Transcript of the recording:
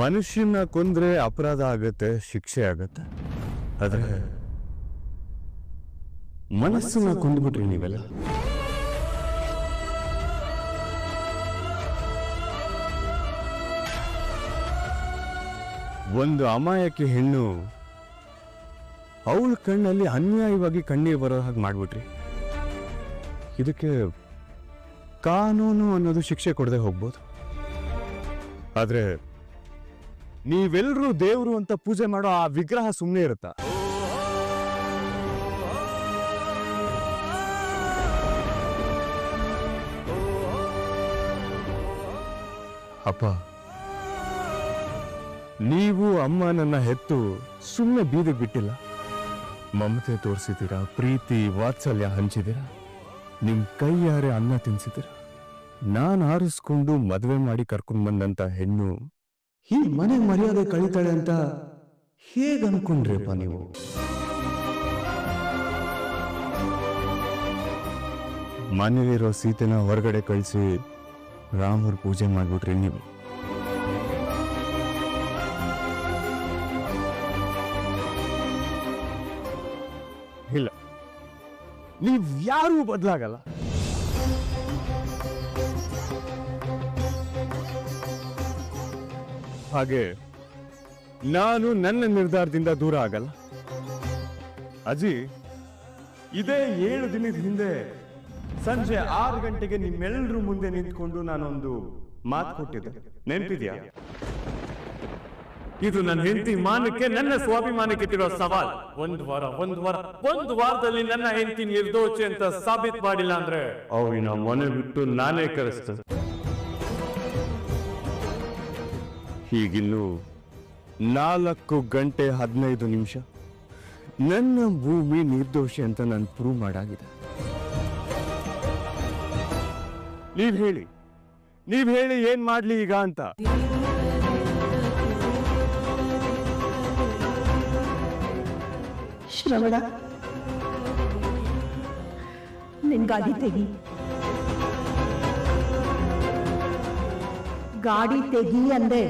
ಮನುಷ್ಯನ ಕೊಂದ್ರೆ ಅಪರಾಧ ಆಗತ್ತೆ, ಶಿಕ್ಷೆ ಆಗತ್ತೆ. ಆದ್ರೆ ಮನಸ್ಸನ್ನ ಕೊಂದ್ಬಿಟ್ರಿ ನೀವೆಲ್ಲ. ಒಂದು ಅಮಾಯಕಿ ಹೆಣ್ಣು ಅವಳ ಕಣ್ಣಲ್ಲಿ ಅನ್ಯಾಯವಾಗಿ ಕಣ್ಣೀರು ಬರೋ ಹಾಗೆ ಮಾಡ್ಬಿಟ್ರಿ. ಇದಕ್ಕೆ ಕಾನೂನು ಅನ್ನೋದು ಶಿಕ್ಷೆ ಕೊಡದೆ ಹೋಗ್ಬೋದು. ಆದ್ರೆ ನೀವೆಲ್ಲರೂ ದೇವರು ಅಂತ ಪೂಜೆ ಮಾಡೋ ಆ ವಿಗ್ರಹ ಸುಮ್ಮನೆ ಇರುತ್ತಾ? ಅಪ್ಪ, ನೀವು ಅಮ್ಮ ನನ್ನ ಹೆತ್ತು ಸುಮ್ಮನೆ ಬೀದಿಗೆ ಬಿಟ್ಟಿಲ್ಲ. ಮಮತೆ ತೋರಿಸಿದ್ದೀರಾ, ಪ್ರೀತಿ ವಾತ್ಸಲ್ಯ ಹಂಚಿದ್ದೀರಾ, ನಿಮ್ ಕೈಯಾರೆ ಅನ್ನ ತಿನ್ಸಿದ್ದೀರಾ. ನಾನು ಆರಿಸ್ಕೊಂಡು ಮದುವೆ ಮಾಡಿ ಕರ್ಕೊಂಡ್ ಬಂದಂತ ಹೆಣ್ಣು ಈ ಮನೆ ಮರ್ಯಾದೆ ಕಳೀತಾಳೆ ಅಂತ ಹೇಗೆ ಅನ್ಕೊಂಡ್ರಿಪ್ಪ ನೀವು? ಮನೇಲಿರೋ ಸೀತೆನ ಹೊರಗಡೆ ಕಳಿಸಿ ರಾಮರ ಪೂಜೆ ಮಾಡ್ಬಿಟ್ರಿ ನೀವು. ಇಲ್ಲ, ನೀವ್ ಯಾರೂ ಬದಲಾಗಲ್ಲ. ಹಾಗೆ ನಾನು ನನ್ನ ನಿರ್ಧಾರದಿಂದ ದೂರ ಆಗಲ್ಲ. ಅಜ್ಜಿ, ಇದೇ 7 ದಿನದ ಹಿಂದೆ ಸಂಜೆ 6 ಗಂಟೆಗೆ ನಿಮ್ಮೆಲ್ಲರೂ ಮುಂದೆ ನಿಂತ್ಕೊಂಡು ನಾನೊಂದು ಮಾತು ಕೊಟ್ಟಿದ್ದೆ, ನೆನಪಿದ್ಯಾ? ಇದು ನನ್ನ ಹೆಂಡತಿ ಮಾನಕ್ಕೆ, ನನ್ನ ಸ್ವಾಭಿಮಾನಕ್ಕೆ ಇಟ್ಟಿರೋ ಸವಾಲ್. ಒಂದು ವಾರದಲ್ಲಿ ನನ್ನ ಹೆಂಡತಿ ನಿರ್ದೋಷಿ ಅಂತ ಸಾಬೀತು ಮಾಡಿಲ್ಲ ಅಂದ್ರೆ ಅವಿನ ಮನೆ ಬಿಟ್ಟು ನಾನೇ ಕರೆಸ್ತೇನೆ. ಹೀಗಿನ್ನು 4 ಗಂಟೆ 15 ನಿಮಿಷ ನನ್ನ ಭೂಮಿ ನಿರ್ದೋಷಿ ಅಂತ ನಾನು ಪ್ರೂವ್ ಮಾಡಾಗಿದೆ. ನೀವ್ ಹೇಳಿ ಏನ್ ಮಾಡ್ಲಿ ಈಗ ಅಂತ. ಶ್ರವಣ, ನಿನ್ ಗಾಡಿ ತೆಗಿ. ಗಾಡಿ ತೆಗಿ ಅಂದೆ.